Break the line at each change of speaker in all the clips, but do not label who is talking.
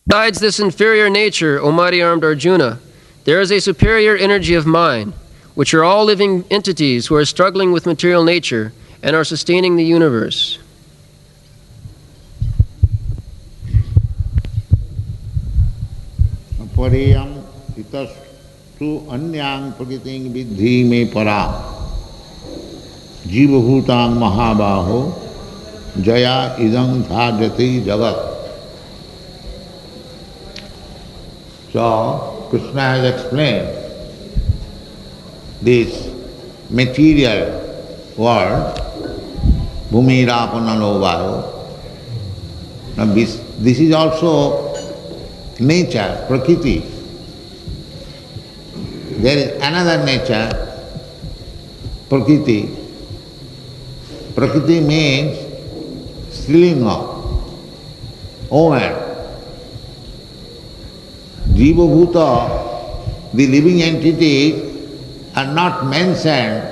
Besides this inferior nature, O mighty armed Arjuna, there is a superior energy of mind, which are all living entities who are struggling with material nature and are sustaining the universe.
Pariyam itastu anyang prakiting vidhi me para jiva bhutang mahabaho jaya idam dhajati jagat. So, Krishna has explained this material world, bhumirapanalovaro. Now this is also nature, prakriti. There is another nature, prakriti. Prakriti means strilinga, woman. Jiva bhuta, the living entities, are not mentioned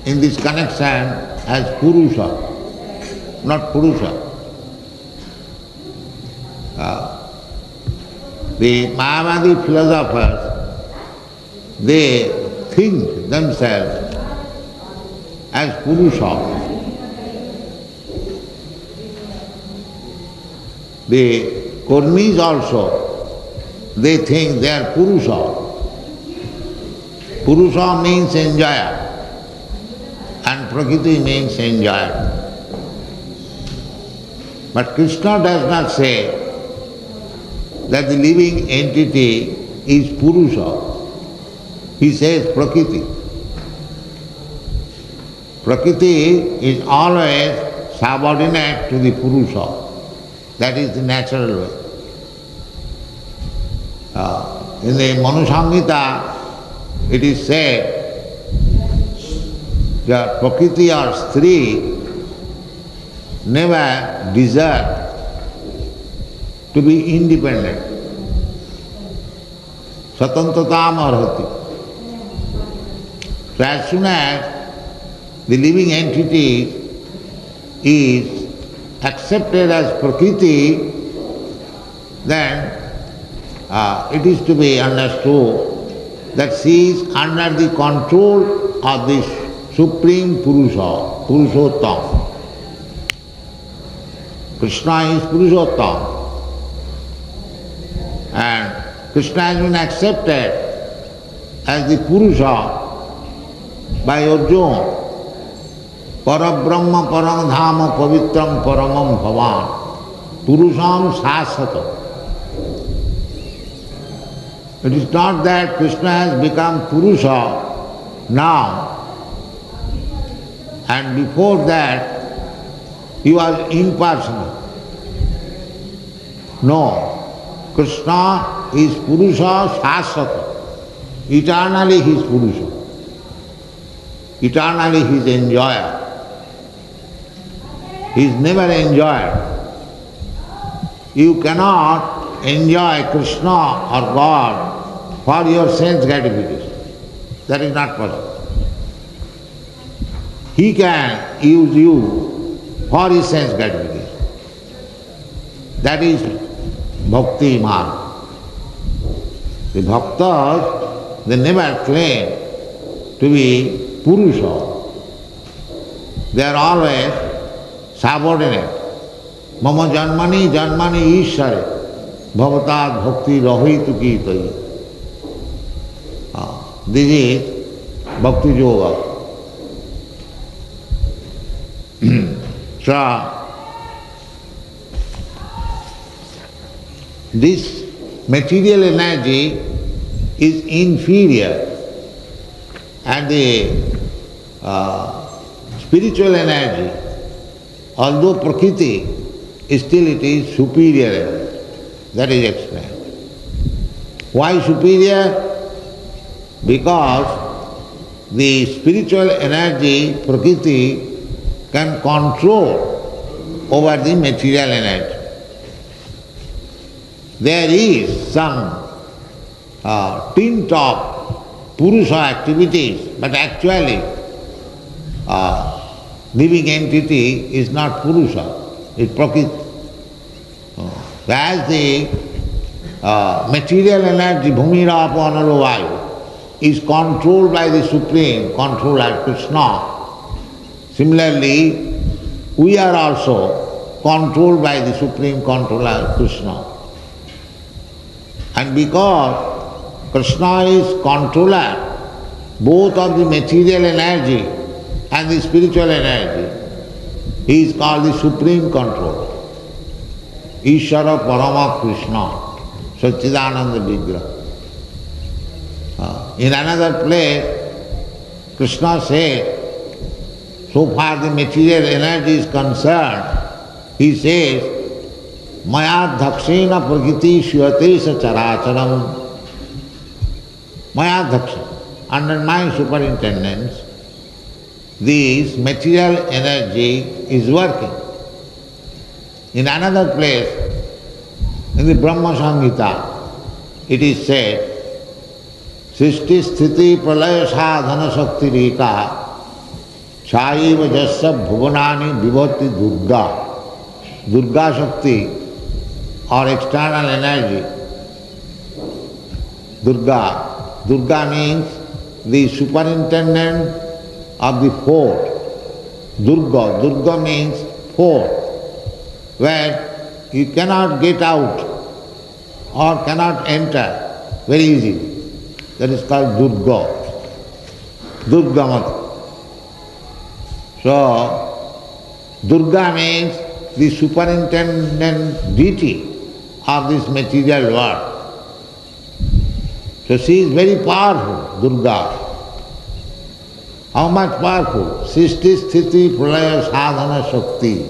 in this connection as Purusha, not Purusha. The Mayavadi philosophers, they think themselves as Purusha. The Kurmis also, they think they are Purusha. Purusha means enjoyer, and Prakriti means enjoyer. But Krishna does not say that the living entity is Purusha. He says Prakriti. Prakriti is always subordinate to the Purusha. That is the natural way. In the Manu Samhita, it is said that Prakriti or Stri never desire to be independent. Satantatam arhati. So as soon as the living entity is accepted as Prakriti, then it is to be understood that she is under the control of this Supreme Purusha, Purushottam. Krishna is Purushottam. And Krishna has been accepted as the Purusha by Arjuna. Parabrahma paramdhama pavitram paramam bhavan Purusham sasata. It is not that Krishna has become Purusha now, and before that he was impersonal. No, Krishna is Purusha Shasvata. Eternally he is Purusha. Eternally he is enjoyer. He is never enjoyer. You cannot enjoy Krishna or God for your sense gratification. That is not possible. He can use you for his sense gratification. That is bhakti marg. The bhaktas, they never claim to be Purusha. They are always subordinate. Mama janmani janmani ishare bhavatad bhakti rahitu kitai. This is bhakti yoga. So, this material energy is inferior, and the spiritual energy, although prakriti, still it is superior energy. That is explained. Why superior? Because the spiritual energy, prakriti, can control over the material energy. There is some tint of Purusha activities, but actually living entity is not Purusha, it's Prakriti. As the material energy, bhumira apanalo vayu, is controlled by the Supreme Controller Krishna. Similarly, we are also controlled by the Supreme Controller Krishna. And because Krishna is controller both of the material energy and the spiritual energy, he is called the Supreme Controller. Ishvara Parama Krishna, Satchidananda Vigraha. In another place, Krishna said, so far the material energy is concerned, he says, Maya dhakshena prakriti shuyate sacharacharam. Maya dhakshena, under my superintendence, this material energy is working. In another place, in the Brahma Samhita, it is said, Srishti sthiti pralaya sadhana shakti reka chaiva jasya bhuvanani vibhati durga. Durga Shakti or external energy. Durga means the superintendent of the fort. Durga means fort, where you cannot get out or cannot enter very easily. That is called Durga Mata. So, Durga means the superintendent deity of this material world. So she is very powerful, Durga. How much powerful? Srishti sthiti pralaya sadhana shakti.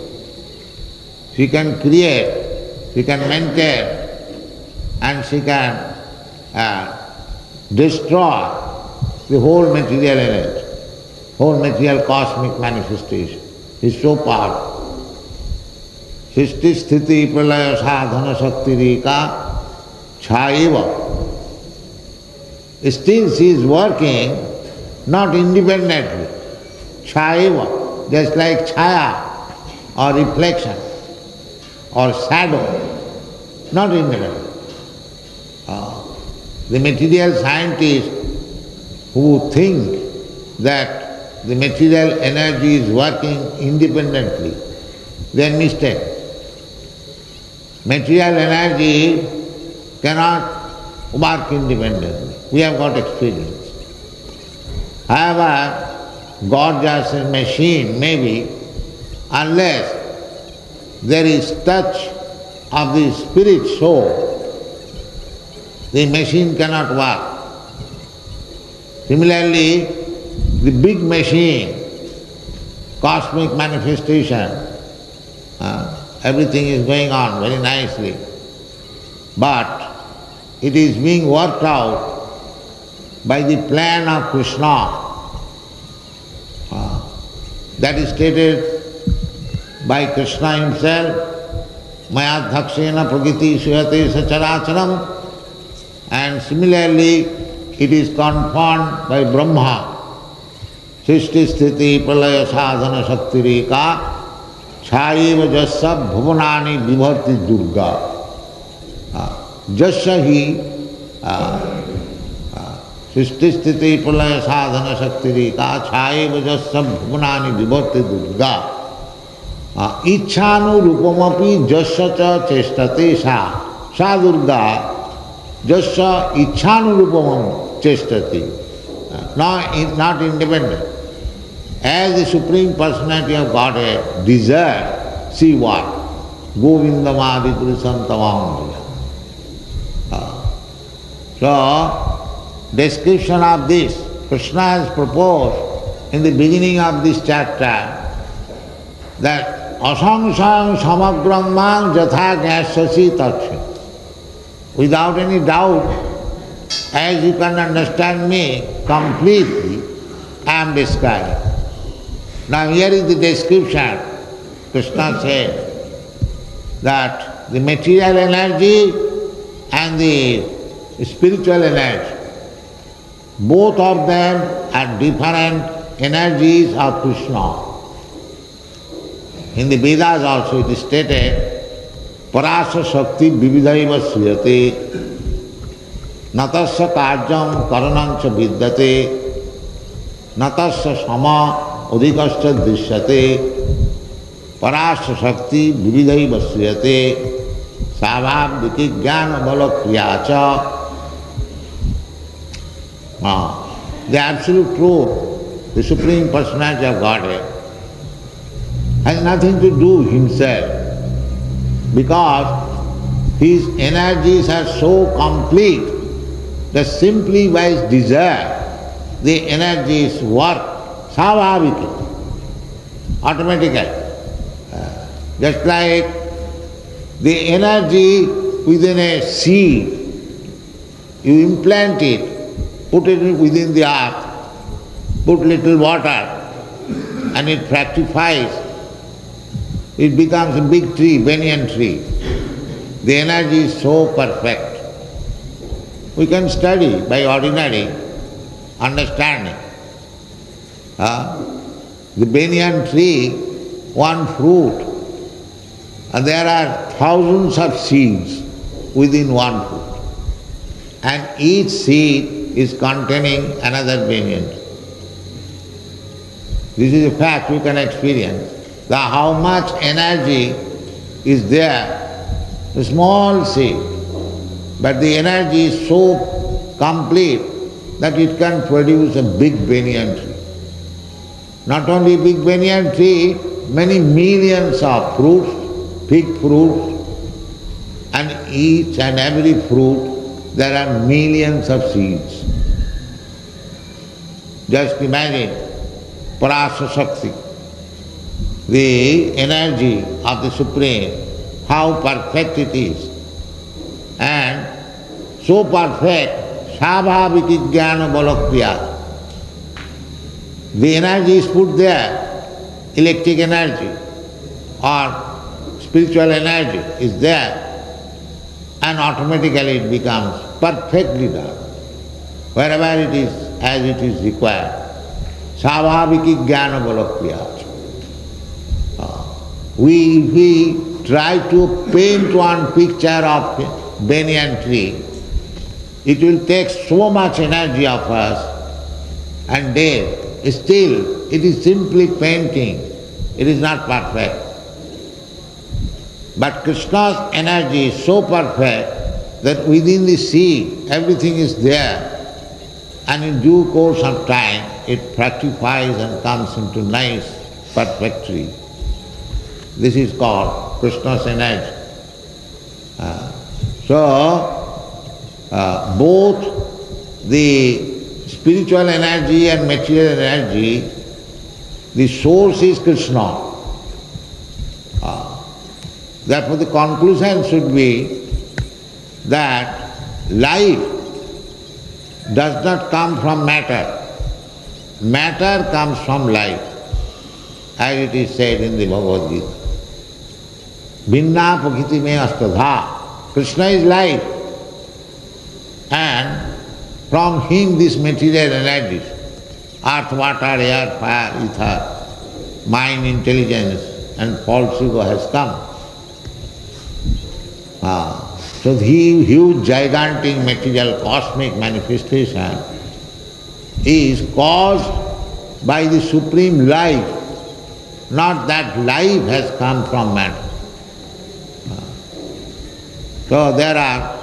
She can create, she can maintain, and she can destroy the whole material energy, whole material cosmic manifestation. Is so powerful. Srishti sthiti pralaya sadhana shakti reka chaiva. Still she is working not independently. Chaiva, just like chaya or reflection or shadow, not independent. The material scientists who think that the material energy is working independently, they are mistaken. Material energy cannot work independently. We have got experience. However, God just a machine, maybe, unless there is touch of the spirit soul, the machine cannot work. Similarly, the big machine, cosmic manifestation, everything is going on very nicely, but it is being worked out by the plan of Krishna. That is stated by Krishna himself, Maya dhakshena prakriti suyate sacharacharam, and similarly it is confirmed by Brahma. Srishti sthiti pralaya sadhana shakti reka chaiva jasya bhuvanani vibhati durga. Jasya hi Srishti sthiti pralaya sadhana shakti reka chaiva jasya bhuvanani vibhati durga. Ichhanu rupamapi jasya cha chestate sa durga jasya ichhanu rupamam chestate. Not independent. As the Supreme Personality of Godhead desires, see what? Govindamadi Purusham Tamam. So, description of this, Krishna has proposed in the beginning of this chapter that asangsang samagrambang jatha jnasasi taksha. Without any doubt, as you can understand me completely, I am describing. Now here is the description. Krishna said that the material energy and the spiritual energy, both of them are different energies of Krishna. In the Vedas also it is stated, Parasa Shakti Vividhaiva Sriyate. natasya karjam karanancha vidyate, natasya sama udikasya drishyate, parasya shakti vividhai vasriyate, sabhav vikijnana bala kriyacha. The absolute truth, the Supreme Personality of Godhead, has nothing to do himself, because his energies are so complete that simply by his desire the energies work savhaviki, automatically. Just like the energy within a seed, you implant it, put it within the earth, put little water, and it fructifies. It becomes a big tree, banyan tree. The energy is so perfect. We can study by ordinary understanding. The banyan tree, one fruit, and there are thousands of seeds within one fruit. And each seed is containing another banyan. This is a fact we can experience. How much energy is there, a small seed, but the energy is so complete that it can produce a big banyan tree. Not only big banyan tree, many millions of fruits, big fruits, and each and every fruit there are millions of seeds. Just imagine Parasya Shakti, the energy of the Supreme, how perfect it is. And so perfect, sabhaviki jnana balakriya. The energy is put there, electric energy or spiritual energy is there, and automatically it becomes perfectly done, wherever it is, as it is required. Savhaviki jnana balakriya. We try to paint one picture of banyan tree, it will take so much energy of us, and then still it is simply painting, it is not perfect. But Krishna's energy is so perfect that within the seed everything is there, and in due course of time it fructifies and comes into nice, perfect tree. This is called Krishna's energy. Both the spiritual energy and material energy, the source is Krishna. Therefore the conclusion should be that life does not come from matter. Matter comes from life, as it is said in the Bhagavad Gita. Bhinna pakiti me astadha. Krishna is life, and from him these material energies, earth, water, air, fire, ether, mind, intelligence, and false ego has come. So the huge, gigantic material cosmic manifestation is caused by the Supreme Life, not that life has come from matter. So there are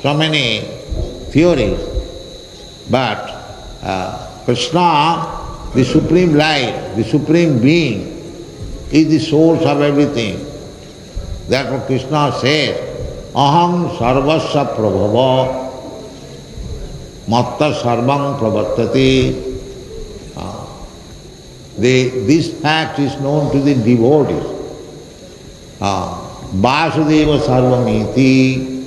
so many theories, but Krishna, the Supreme Life, the Supreme Being, is the source of everything. Therefore Krishna says, Aham sarvasya prabhava matta sarvam pravartati. This fact is known to the devotees. Vasudeva sarvamiti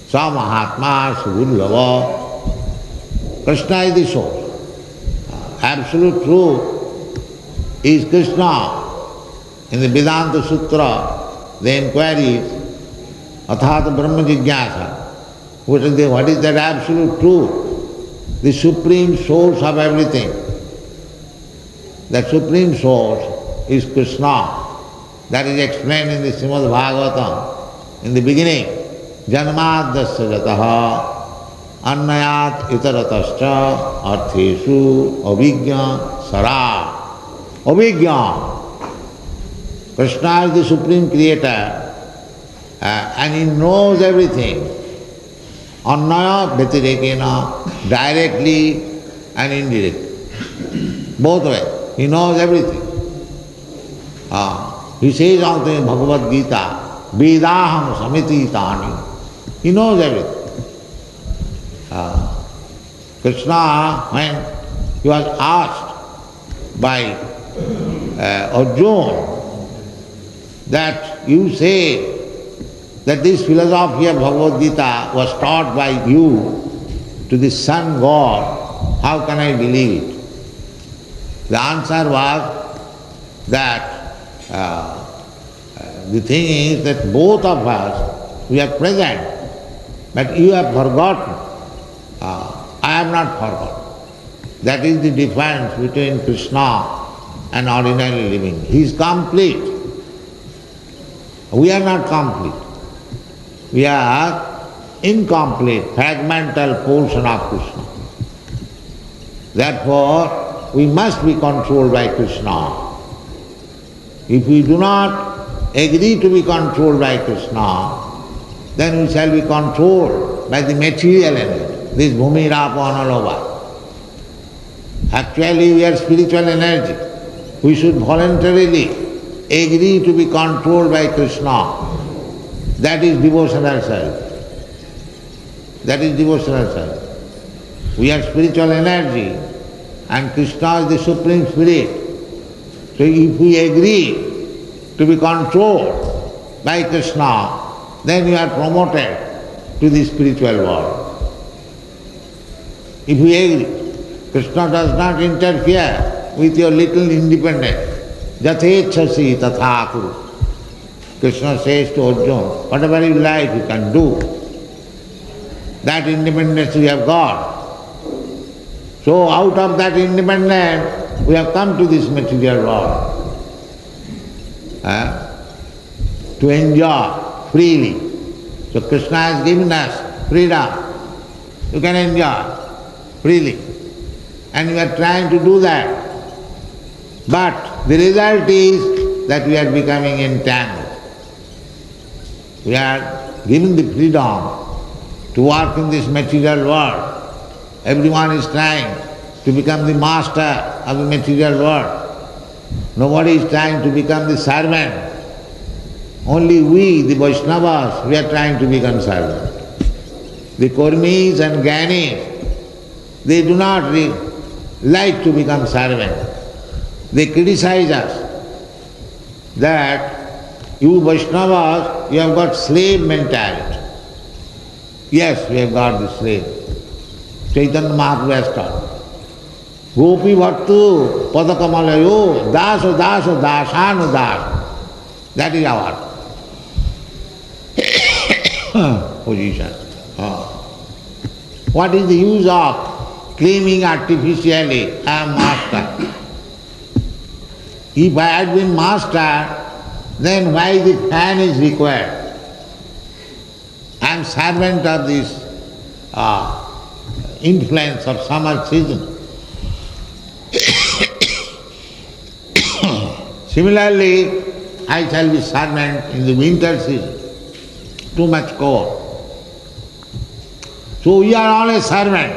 sa mahatma sudullava. Krishna is the source. Absolute truth is Krishna. In the Vedanta Sutra, the inquiries, Athata Brahma Jigyasa, what is that absolute truth? The supreme source of everything. That supreme source is Krishna. That is explained in the Srimad Bhagavatam. In the beginning, Janmadasya jataha annayat itaratascha artheshu avijña sara. Avijña. Krishna is the Supreme Creator and He knows everything. Annaya vyatirekena, directly and indirectly. Both ways. He knows everything. He says also in Bhagavad Gita, Vedaham samiti tani. He knows everything. Krishna, when he was asked by Arjuna that you say that this philosophy of Bhagavad Gita was taught by you to the sun god, how can I believe it? The answer was that the thing is that both of us, we are present, but you have forgotten. I have not forgotten. That is the difference between Krishna and ordinary living. He is complete. We are not complete. We are incomplete, fragmental portion of Krishna. Therefore, we must be controlled by Krishna. If we do not agree to be controlled by Krishna, then we shall be controlled by the material energy, this bhumi, rapa, analova. Actually, we are spiritual energy. We should voluntarily agree to be controlled by Krishna. That is devotional service. That is devotional service. We are spiritual energy and Krishna is the Supreme Spirit. So if we agree to be controlled by Krishna, then we are promoted to the spiritual world. If we agree, Krishna does not interfere with your little independence. Jathechasi tatha kuru. Krishna says to Arjuna, whatever you like you can do. That independence we have got. So out of that independence we have come to this material world. To enjoy freely. So Krishna has given us freedom. You can enjoy freely. And we are trying to do that. But the result is that we are becoming entangled. We are given the freedom to work in this material world. Everyone is trying to become the master of the material world. Nobody is trying to become the servant. Only we, the Vaishnavas, we are trying to become servants. The Kurmis and Gyanis, they do not like to become servants. They criticize us that you Vaishnavas, you have got slave mentality. Yes, we have got the slave. Chaitanya Mahaprabhu has taught. Gopi Bhattu Padakamalayo Daso Daso Dasanu Das. That is our position. What is the use of claiming artificially, I am master? If I had been master, then why the fan is required? I am servant of this influence of summer season. Similarly, I shall be servant in the winter season. Too much cold. So we are all a servant.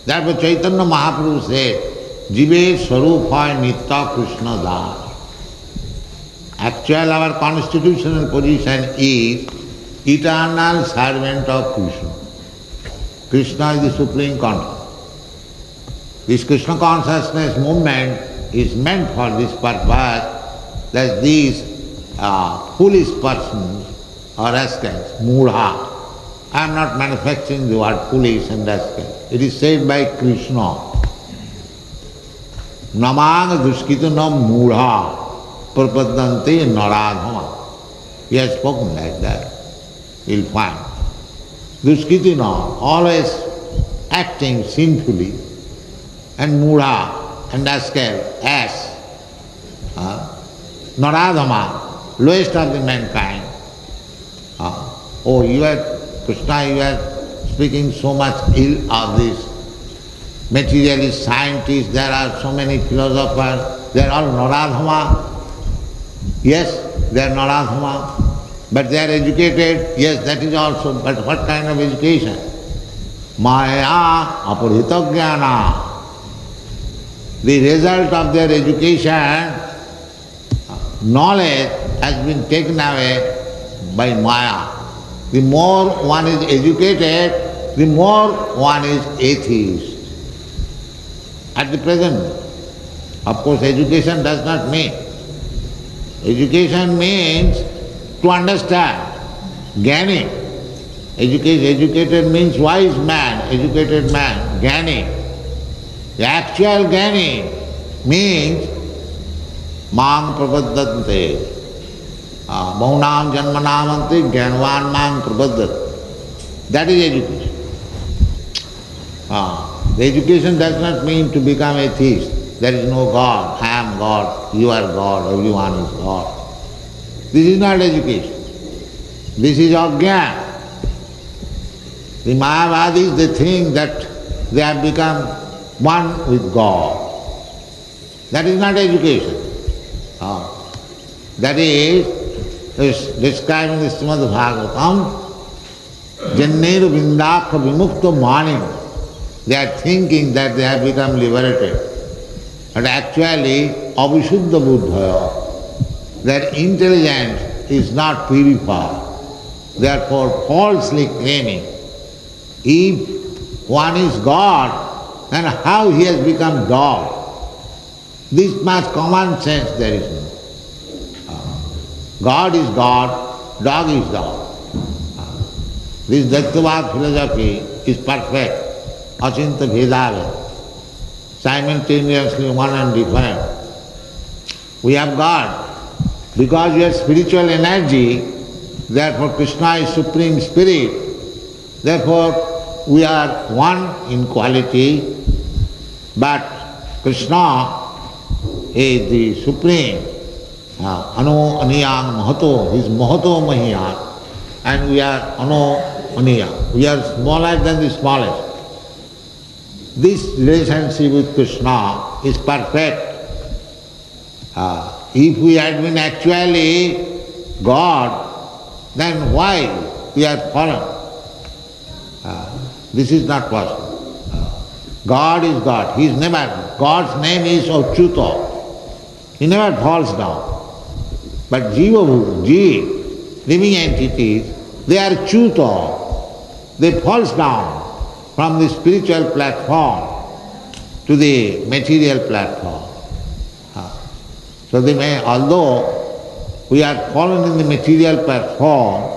Therefore Chaitanya Mahaprabhu said, Jive Swarupa Nitya Krishna Das. Actual our constitutional position is eternal servant of Krishna. Krishna is the supreme consciousness. This Krishna consciousness movement is meant for this purpose, that these foolish persons or rascals, mudha. I am not manufacturing the word foolish and rascal. It is said by Krishna. Namang duskita nam mudha prapadante naradhama. He has spoken like that. You'll find. Duskitina, always acting sinfully, and mudha and rascal, ass. Naradhama, lowest of the mankind. Oh, you are Krishna, you are speaking so much ill of this materialist scientists, there are so many philosophers, they are all Naradhama. Yes, they are Naradhama, but they are educated, yes, that is also, but what kind of education? Maya aparhita jnana. The result of their education, knowledge has been taken away by Maya. The more one is educated, the more one is atheist. At the present, of course, education does not mean. Education means to understand, jnani. Educated means wise man, educated man, jnani. The actual jnani means mang prapaddante. Maunam janmanamante jnanvan mang prapaddat. That is education. The education does not mean to become atheist. There is no God, I am God, you are God, everyone is God. This is not education. This is ajnana. The Mayavadis, they think that they have become one with God. That is not education. That is described in the Srimad Bhagavatam, Janneru Vindakha Vimukta Manim. They are thinking that they have become liberated. But actually, Avisuddha Buddhaya, their intelligence is not purified. Therefore, falsely claiming, if one is God, then how he has become dog? This much common sense there is no. God is God, dog is dog. This Daitavad philosophy is perfect. Achinta Bhedaved, simultaneously one and different. We have God. Because we have spiritual energy, therefore Krishna is Supreme Spirit. Therefore we are one in quality, but Krishna is the Supreme. Ano Aniyang Mahato, he is Mahato Mahiyat, and we are Ano Aniya. We are smaller than the smallest. This relationship with Krishna is perfect. If we had been actually God, then why we are fallen? This is not possible. God is God. He is never. God's name is Achyuta. He never falls down. But Jiva, living entities, they are Achyuta. They falls down from the spiritual platform to the material platform. So they may, although we are fallen in the material platform,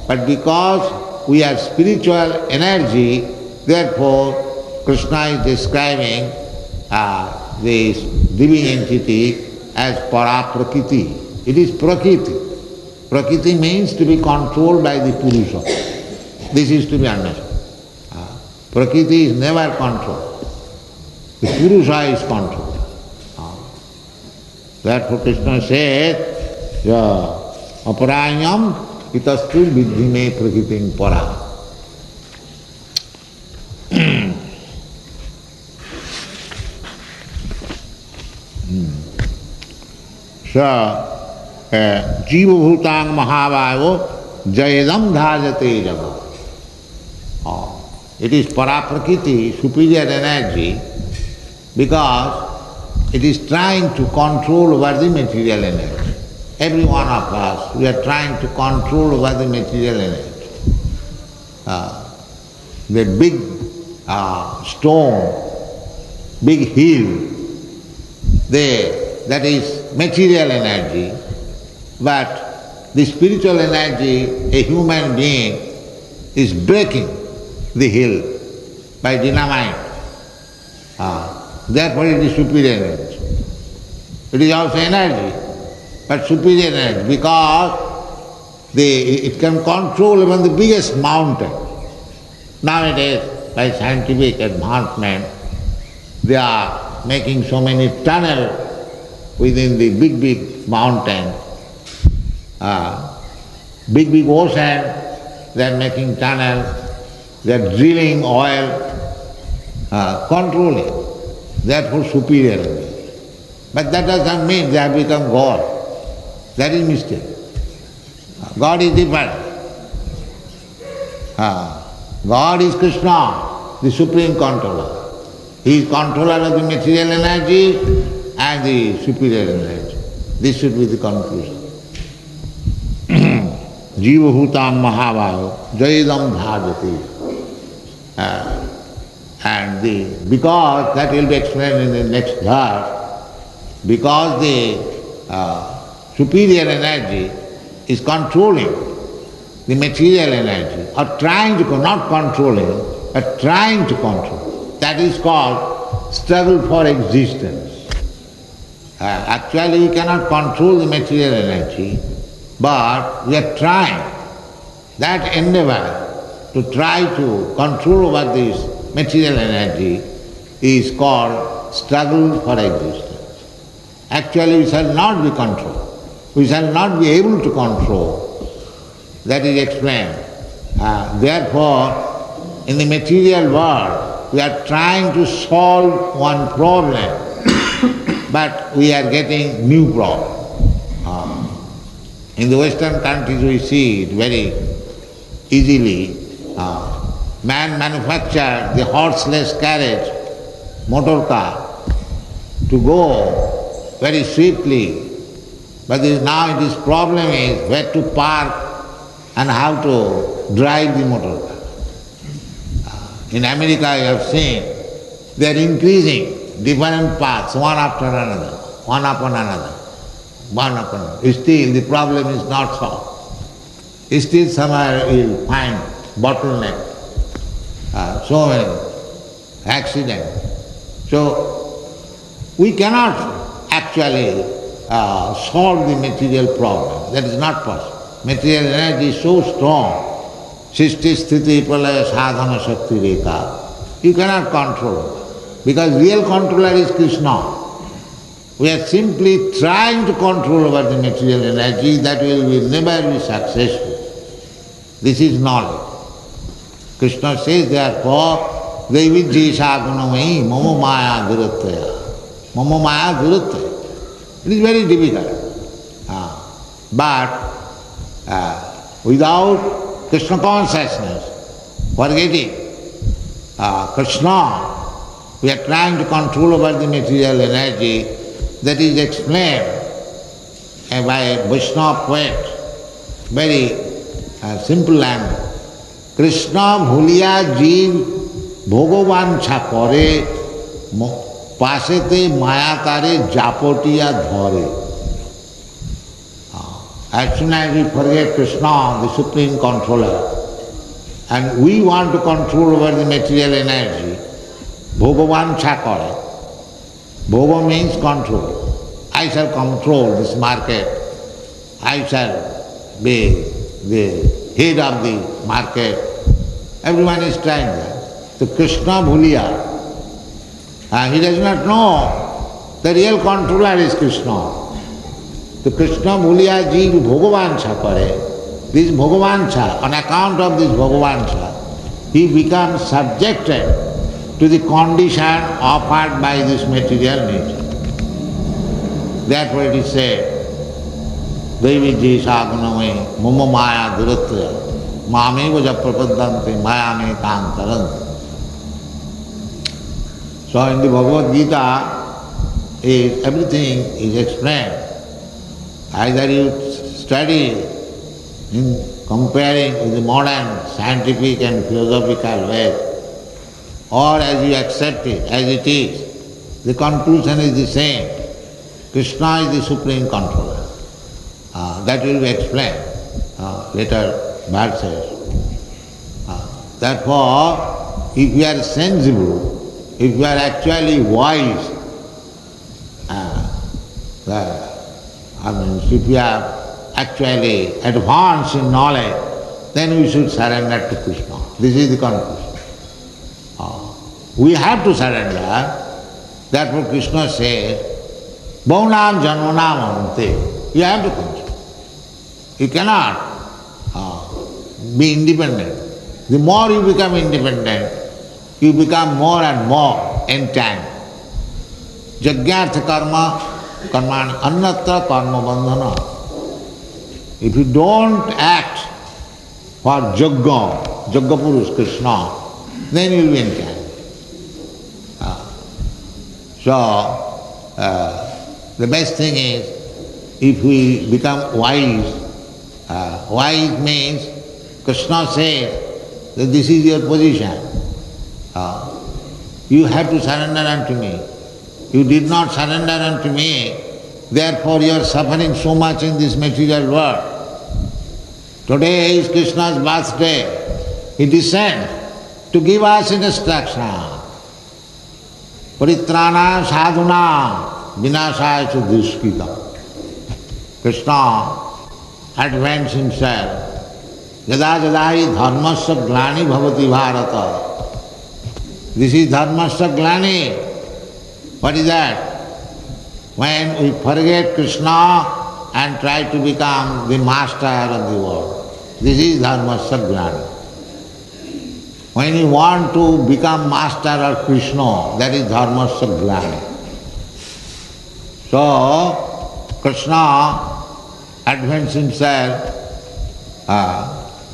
but because we are spiritual energy, therefore Krishna is describing this living entity as para-prakriti. It is prakriti. Prakriti means to be controlled by the Purusha. This is to be understood. Prakriti is never controlled. The Purusha is controlled. Therefore Krishna said, aparayam itastu vidhi me prakritim para. Jiva bhutang mahavayo jayadam dhajate jagat. It is para-prakriti, superior energy, because it is trying to control over the material energy. Every one of us, we are trying to control over the material energy. The big stone, big hill, that is material energy, but the spiritual energy, a human being is breaking the hill by dynamite. Therefore it is superior energy. It is also energy, but superior energy, because it can control even the biggest mountain. Nowadays, by scientific advancement, they are making so many tunnels within the big mountains. Big ocean, they are making tunnels. they are drilling oil, controlling, therefore superior energy. But that does not mean they have become God. That is mistake. God is different. God is Krishna, the supreme controller. He is controller of the material energy and the superior energy. This should be the conclusion. Jiva Bhutam Mahavayo Jayadam Dhajati. Because that will be explained in the next verse, because the superior energy is controlling the material energy, or trying to, not controlling, but trying to control. That is called struggle for existence. Actually, we cannot control the material energy, but we are trying. That endeavor to try to control over this material energy is called struggle for existence. Actually, we shall not be controlled. We shall not be able to control. That is explained. Therefore, in the material world, we are trying to solve one problem, but we are getting new problem. In the Western countries, we see it very easily. Man manufactured the horseless carriage, motor car, to go very swiftly. But now this problem is where to park and how to drive the motor car. In America, you have seen, they are increasing different paths, one after another, one upon another, one upon another. Still, the problem is not solved. Still, somewhere you will find bottleneck. So many accidents. So, we cannot actually solve the material problem. That is not possible. Material energy is so strong. Sisti sthiti pralaya sadhana shakti rekha. You cannot control it. Because real controller is Krishna. We are simply trying to control over the material energy, that will never be successful. This is knowledge. Krishna says, therefore, Devi Jisha Gunamai Mama Maya Durataya. Mama Maya Durataya. It is very difficult. But without Krishna consciousness, forgetting Krishna, we are trying to control over the material energy. That is explained by a Vaishnava poet, very simple language. Krishna bhuliya jeev bhogavancha kore pasete maya tare japotiya dhare. As soon as we forget Krishna, the supreme controller, and we want to control over the material energy, bhogavancha kore. Bhoga means control. I shall control this market. I shall be the head of the market. Everyone is trying that. So Krishna bhuliya. He does not know the real controller is Krishna. So Krishna bhuliya jeev bhogavancha kare. This bhogavancha, on account of this bhogavancha, he becomes subjected to the condition offered by this material nature. Therefore it is said, Devi Jisha Gunamai Mama Maya Duratya Mameva Japrapadante Mayame Kantarante. So in the Bhagavad Gita, everything is explained. Either you study in comparing with the modern scientific and philosophical way, or as you accept it as it is, the conclusion is the same. Krishna is the supreme controller. That will be explained later verses. Therefore, if you are sensible, if you are actually wise, if you are actually advanced in knowledge, then we should surrender to Krishna. This is the conclusion. We have to surrender. Therefore Krishna says, Bhaunam Janmanam Ante. You have to control. You cannot be independent. The more you become independent, you become more and more entangled. Jagyartha karma, karmani annatra karma bandhana. If you don't act for Jagga, Jagga Purush, Krishna, then you will be entangled. The best thing is, if we become wise, wise means, Krishna says that this is your position. You have to surrender unto me. You did not surrender unto me, therefore you are suffering so much in this material world. Today is Krishna's birthday. He descends to give us instruction. Paritrana sadhuna vinashaya dushkita. Krishna advanced himself. Yada jadai dharmasya glani bhavati bharata. This is dharmasya glani. What is that? When we forget Krishna and try to become the master of the world. This is dharmasya glani. When you want to become master of Krishna, that is dharmasya glani. So, Krishna advanced himself.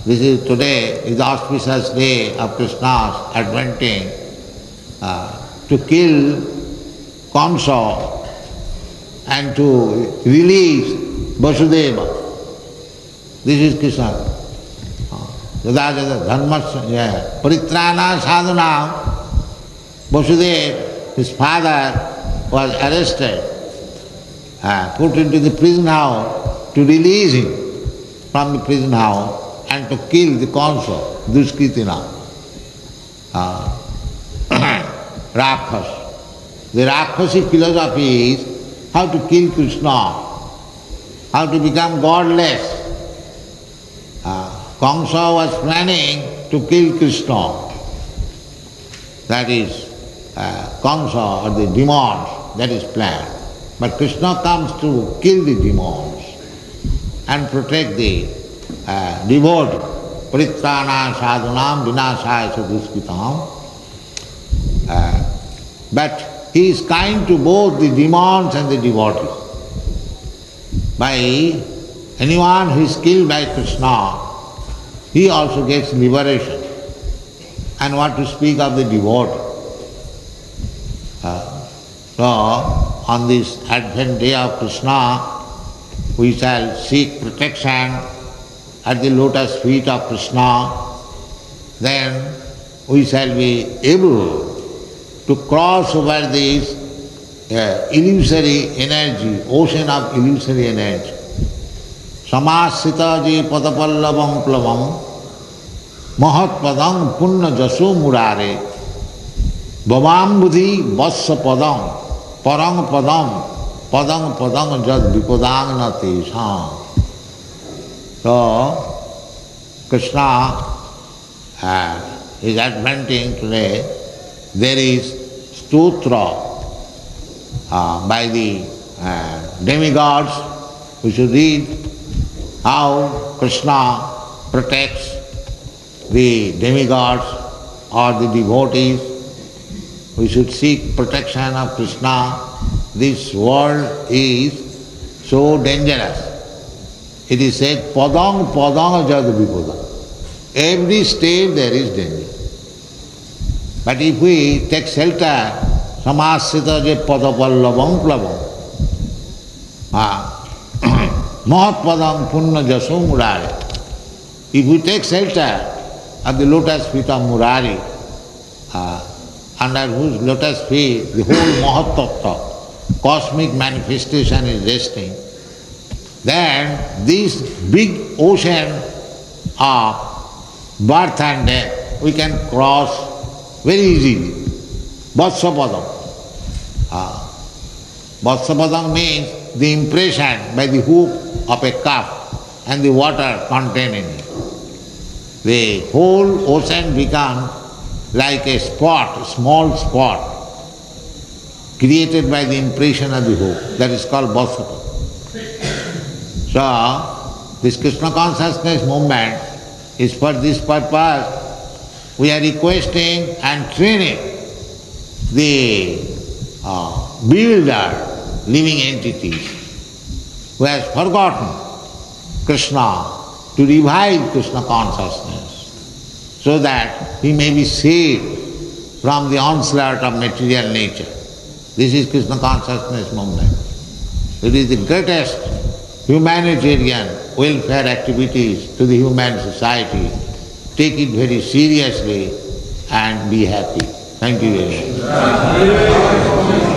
This is today, is the auspicious day of Krishna's adventing to kill Kamsa and to release Vasudeva. This is Krishna. Paritrana sadhana. Vasudeva, his father, was arrested, put into the prison house to release him from the prison house and to kill the Kamsa, Duskritina, Rakhas. The Rakhasi philosophy is how to kill Krishna, how to become godless. Kamsa was planning to kill Krishna. That is Kamsa or the demons, that is planned. But Krishna comes to kill the demons and protect the devotee. Paritrana sadhunam vinashaya dushkitam. But he is kind to both the demons and the devotees. By anyone who is killed by Krishna, he also gets liberation. And what to speak of the devotee? So, on this Advent day of Krishna, we shall seek protection at the lotus feet of Krishna. Then we shall be able to cross over this illusory energy, ocean of illusory energy. Samasita je padapallavam plavam mahat padam punna jaso murare bhavam buddhi vassa padam parang padam jad vipadang na tesham. So, Krishna is adventing today. There is stotra by the demigods. We should read how Krishna protects the demigods or the devotees. We should seek protection of Krishna. This world is so dangerous. It is said, padang jad vipada. Every step there is danger. But if we take shelter, samasita je padapallavam plavam, mahat padam punna jaso murari. If we take shelter at the lotus feet of Murari, under whose lotus feet the whole Mahat Tattva, cosmic manifestation is resting, then this big ocean of birth and death we can cross very easily. Vatsapadam. Vatsapadam means the impression by the hook of a cup and the water contained in it. The whole ocean becomes like a spot, a small spot, created by the impression of the hook. That is called Vatsapadam. So, this Krishna consciousness movement is for this purpose, we are requesting and training the bewildered living entities who has forgotten Krishna to revive Krishna consciousness so that he may be saved from the onslaught of material nature. This is Krishna consciousness movement. It is the greatest humanitarian welfare activities to the human society. Take it very seriously and be happy. Thank you very much.